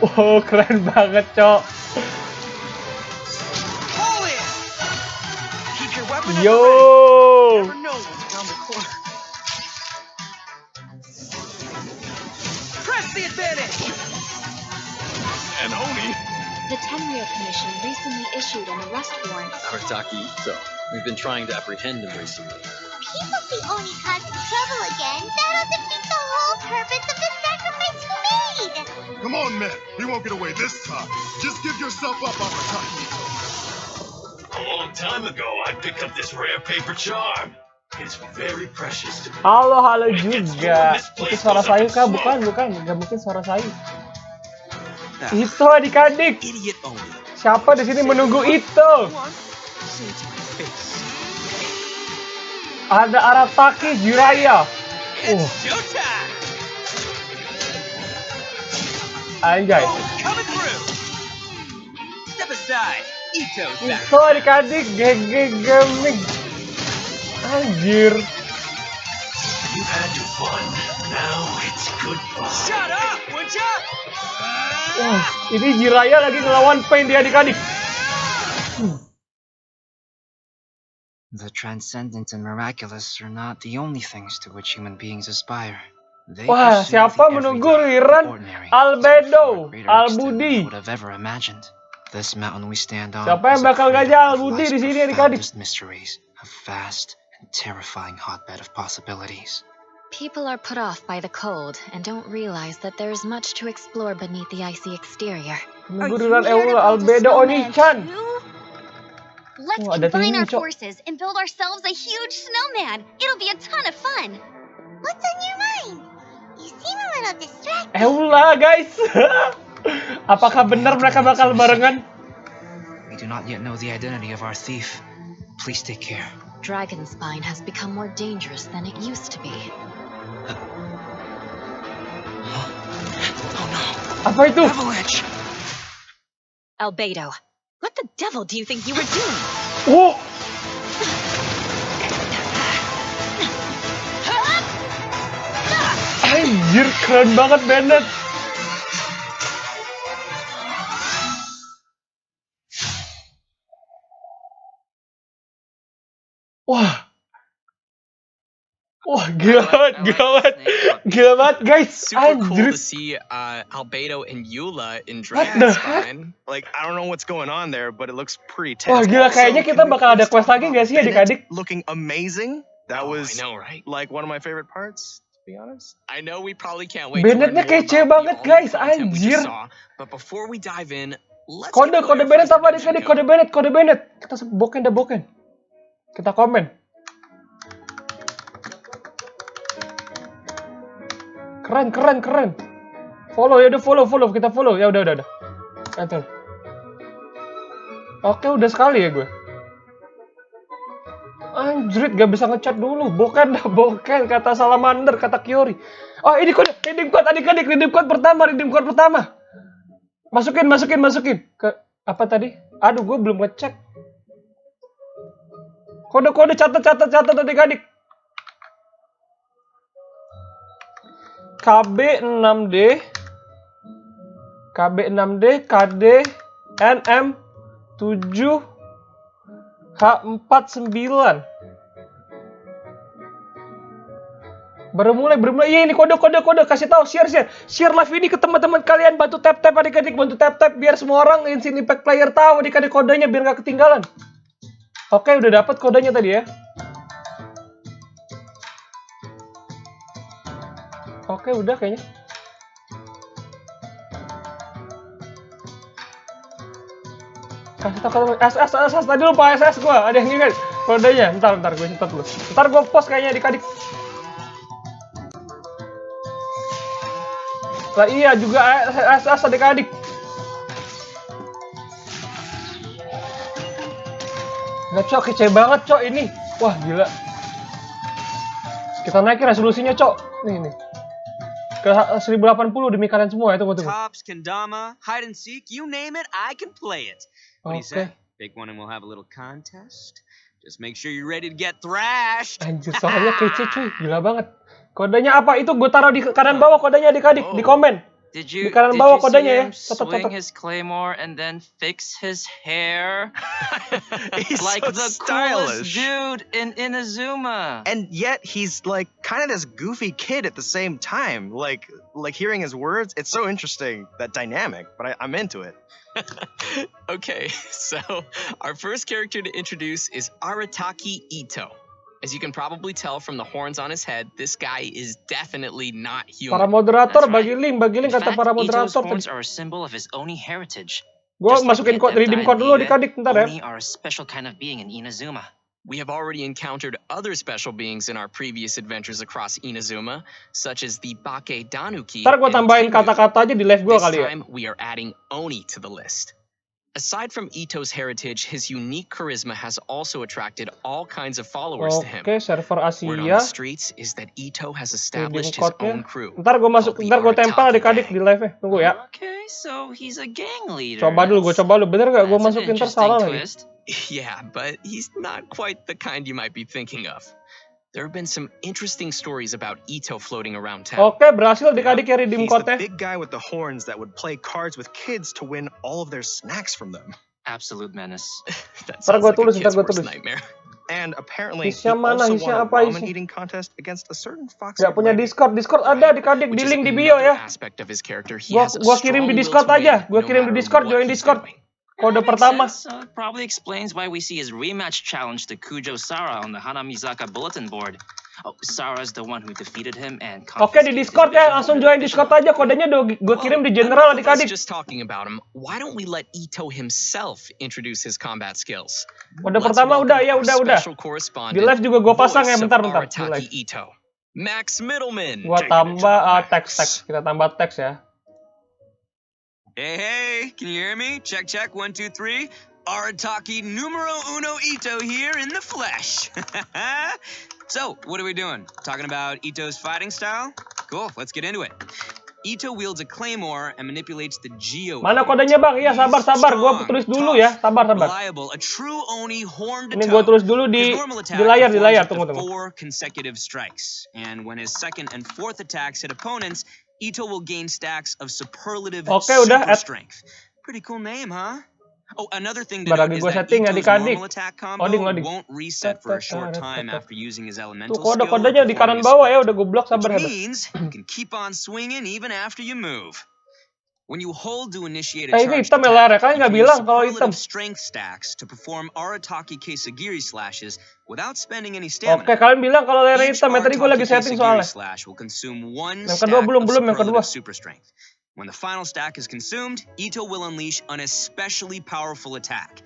Oh, keren banget, Cok. Yo. The Tenryou Commission recently issued an arrest warrant. Arataki Ito. We've been trying to apprehend him recently. People see Oni causing trouble again. That'll defeat the whole purpose of the sacrifice you made. Come on, men. He won't get away this time. Just give yourself up, Arataki. A long time ago, I picked up this rare paper charm. It's very precious to me. Halo juga. Itu suara Sayu kah? Bukan. Gak mungkin suara Sayu. Itu adik-adik. Siapa di sini menunggu itu? Ada Arataki Jiraiya. Anjay. Itu adik-adik GG Gaming. Anjir. You've had your fun. Now it's goodbye. Shut up, would ya? Wah, ini Jiraiya lagi ngelawan Pain dia adik-adik. The transcendent and miraculous are not the only things to which human beings aspire. They Wah, pursue siapa the menunggu everyday, Riran? ordinary, Albedo, to a greater extent than Albudi. I would have ever imagined. This mountain we stand on Siapa yang is a bakal crater ngajak of Albudi life's di sini adik-adik? profoundest mysteries, a vast and terrifying hotbed of possibilities. People are put off by the cold and don't realize that there is much to explore beneath the icy exterior. Menunggu Riran Albedo Oni-chan. Let's Oh, ada combine tinggi, our Cok. forces and build ourselves a huge snowman. It'll be a ton of fun. What's on your mind? You seem a little distracted. Eula guys. Apakah benar mereka bakal barengan? We do not yet know the identity of our thief. Please take care. Dragonspine has become more dangerous than it used to be. Oh no! Apa itu? Avalanche! Albedo, what the devil do you think you were doing? Wow. Anjir, keren banget Bennett. Wah, gila banget guys. Super cool Anjir. to see Albedo and Eula in What the Dragonspine. Like, I don't know what's going on there, but it looks pretty Wah, tense. gila, Also, kayaknya kita can we bakal ada please quest talk lagi about nggak sih Bennett adik-adik? looking amazing. That was I know, right? like one of my favorite parts, to be honest. I know we probably can't wait. Bennettnya kece banget guys, anjir. But before we dive in, let's Kode Bennett apa adik-adik? Kode Bennett. Kita boken. Kita komen. Keren. Follow ya, udah follow. Kita follow. Ya udah. Enter. Oke, udah sekali ya gue. Anjrit, gak bisa ngechat dulu. Boken, kata Salamander, kata Kyori. Oh, ini kode, redeem code adik-adik, redeem code pertama. Masukin. Ke apa tadi? Aduh, gue belum ngecek. Kode, catat adik-adik. KB6D, KD, NM 7 H49. Baru mulai. Iya, ini kode. Kasih tahu, share live ini ke teman-teman kalian. Bantu tap adik-adik, biar semua orang Genshin Impact player tahu adik-adik kodenya biar nggak ketinggalan. Oke, udah dapat kodenya tadi ya. Oke, udah kayaknya. Kasih tau SS tadi lupa SS gua. Ada yang ingat kodenya. Bentar gue nyetot dulu. Ntar gue post kayaknya adik-adik. Lah iya juga SS adik-adik. Nggak Cok, kece banget Cok ini. Wah gila. Kita naikin resolusinya Cok. Nih. Ke 1080 demi kalian semua ya, tunggu. Tops, kendama, hide and seek, you name it, I can play it. What do you say? Pick one and we'll have a little contest. Just make sure you're ready to get thrashed. Anjir, soalnya kece cuy, gila banget. Kodenya apa? Itu gue taruh di kanan bawah kodenya adik-adik di komen. Did Di you kanan did bawah you see kodenya ya. him Catat, swing catat. his claymore and then fix his hair? He's Like so the stylish. coolest dude in Inazuma. And yet he's like kind of this goofy kid at the same time. Like hearing his words, it's so interesting, that dynamic. But I'm into it. Okay, so our first character to introduce is Arataki Ito. As you can probably tell from the horns on his head, this guy is definitely not Para human. moderator That's right. bagi link In kata fact, para Ito's moderator horns tadi. are a symbol of his Oni heritage. Gua Just like masukin the redeem Adepti code dulu and adik-adik bentar ya. Oni are a special kind of being in Inazuma. We have already encountered other special beings in our previous adventures across Inazuma, such as the Bake Danuki Ntar gua and tambahin Tengu. kata-kata aja di live gua This kali ya. time, we are adding Oni to the list. Aside from Ito's heritage, his unique charisma has also attracted all kinds of followers to him. Oke, server Word on Asia. the streets is that Ito has Redeem established his code-nya. own crew. Ntar gua tempel adik-adik di live ya. Tunggu ya. Okay, so he's a gang leader. Coba dulu, gua coba dulu. Bener gak gua That's an masukin ntar interesting salah lagi. twist. Yeah, but he's not quite the kind you might be thinking of. There have been some interesting stories about Ito floating around town. Oke, berhasil adik-adik ya redeem He's the code-nya. big guy with the horns that would play cards with kids to win all of their snacks from them. Absolute menace. That Ntar sounds gua like a tulis, ntar kid's gua worst tulis. nightmare. And apparently, he Hisya mana? also Hisya won a apa ramen isi? eating contest against a certain fox. Gak punya Discord. Discord ada adik-adik di Which is link di bio another ya. aspect of his character. He Gua has a kirim di strong will Discord to aja. win, Gua no kirim di matter Discord, what join he's Discord. doing. Kode Makes pertama. sense. Probably explains why we see his rematch challenge to Kujo Sara on the Hanamizaka bulletin board. Oh, Sara's the one who defeated him and Oke, di Discord ya. Langsung join Discord aja. Kodenya udah gua kirim di general Enough of us adik-adik. just talking about him. Why don't we let Ito himself introduce his combat skills? Kode Let's pertama udah welcome ya, our udah. special correspondent, Di live juga gua pasang ya, voice of bentar di Arataki live. Ito, Max Middleman. Gua Take it into tambah the teks. Kita tambah teks ya. Hey, can you hear me? Check, 1, 2, 3. Arataki numero uno Ito here in the flesh. So, what are we doing? Talking about Ito's fighting style? Cool, let's get into it. Ito wields a claymore and manipulates the Geo. Mana kodenya bang? Iya sabar. Gua tulis dulu ya. Sabar. Reliable, a true Oni horn to Ini gua toe. tulis dulu His di normal attack layar. performs up to Tunggu. 4 consecutive strikes. And when his second and fourth attacks hit opponents, Ito will gain stacks of superlative Oke, udah, super strength. Pretty cool name, huh? Oh, another thing to Bentar note lagi is gua that setting Ito's adik-adik. normal attack combo Loading. won't reset for a short time after using his elemental Tuh skill or kodenya di kanan performing a bawah ya. script, Udah gua blok. which Sabar. means you can keep on swinging even after you move. When you hold to initiate a Ini charged hitam ya layarnya. attack, Kalian you nggak can bilang use kalau hitam. superlative strength stacks to perform Arataki Kesagiri slashes without spending any stamina. Oke, kalian bilang kalau layarnya Each hitam ya. Tadi gua lagi Arataki setting Kesagiri soalnya. slash will consume 1 Yang kedua stack belum, of yang kedua. superlative super strength. When the final stack is consumed, Ito will unleash an especially powerful attack.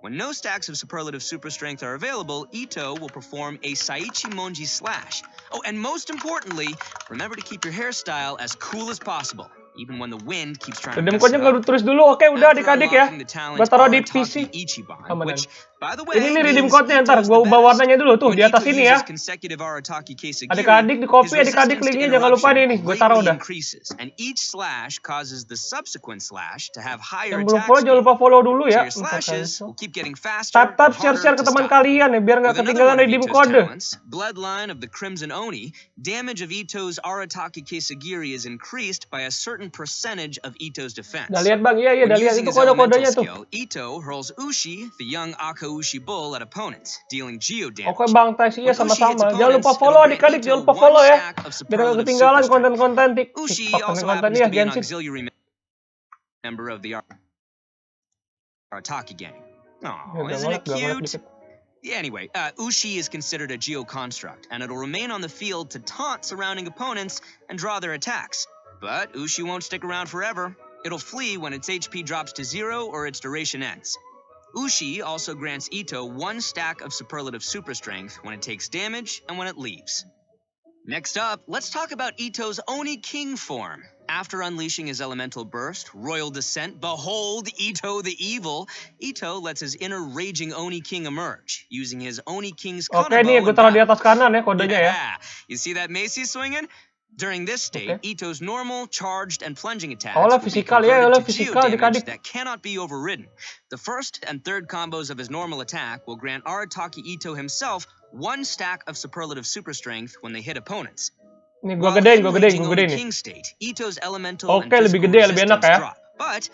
When no stacks of superlative super strength are available, Ito will perform a Saichi Monji slash. Oh, and most importantly, remember to keep your hairstyle as cool as possible, even when the wind keeps trying to Redeem mess code-nya it up. gua tulis dulu. Oke, udah After adik-adik ya. unlocking the talent Gua taruh di Arataki PC. Ichiban, Aman. which, by the way, Ini redeem means code-nya ntar. Ito's Gua the ubah best. warnanya dulu tuh When di atas Ito ini ya. uses consecutive Arataki Kesagiri, Adik-adik di copy, his adik-adik resistance to linknya jangan lupa interruption nih. Gua taruh greatly udah. increases, and each slash causes the subsequent slash to have higher Yang belum attack follow jangan speed. lupa follow dulu So ya. your slashes will keep getting faster Tap and share harder ke to teman stop. kalian ya biar nggak With another ketinggalan one of redeem Ito's code. talents, Bloodline of the Crimson Oni, damage of Ito's Arataki Kesagiri is increased by a certain percentage of Ito's defense. Udah lihat bang, iya When udah lihat using itu his elemental kode-kodenya tuh. skill, Ito hurls Ushi, the young Akaushi bull, at opponents, dealing Geo damage. Oke bang, tes iya When Ushi hits sama-sama. Jangan lupa opponents, follow it'll grant adik-adik, Ito jangan lupa 1 follow ya. stack of Biar nggak superlative ketinggalan super strength. konten-konten Ushi TikTok, also konten-konten happens ya to be an Genshin. auxiliary member of the Arataki gang. Ya, Oh, isn't it udah ngelek cute? dikit. Yeah, anyway, Ushi is considered a geo-construct, and it'll remain on the field to taunt surrounding opponents and draw their attacks. But Ushi won't stick around forever. It'll flee when its HP drops to 0 or its duration ends. Ushi also grants Ito 1 stack of superlative super strength when it takes damage and when it leaves. Next up, let's talk about Ito's Oni King form. After unleashing his elemental burst, Royal Descent, behold Ito the Evil, Ito lets his inner raging Oni King emerge, using his Oni King's Oke nih, gue taruh di atas kanan ya kodenya ya. Yeah, you see that Macy swinging? During this state, Ito's normal, charged, and plunging attacks Olah will be fisikal ya, converted olah to geo fisikal damage adik-adik. that cannot be overridden. The first and third combos of his normal attack will grant Arataki Ito himself 1 stack of superlative super strength when they hit opponents. Nih gua While gedein, him gua gedein, reaching gua only gedein nih. king state, Ito's elemental and Oke, lebih physical gede, lebih enak resistance ya. drop. But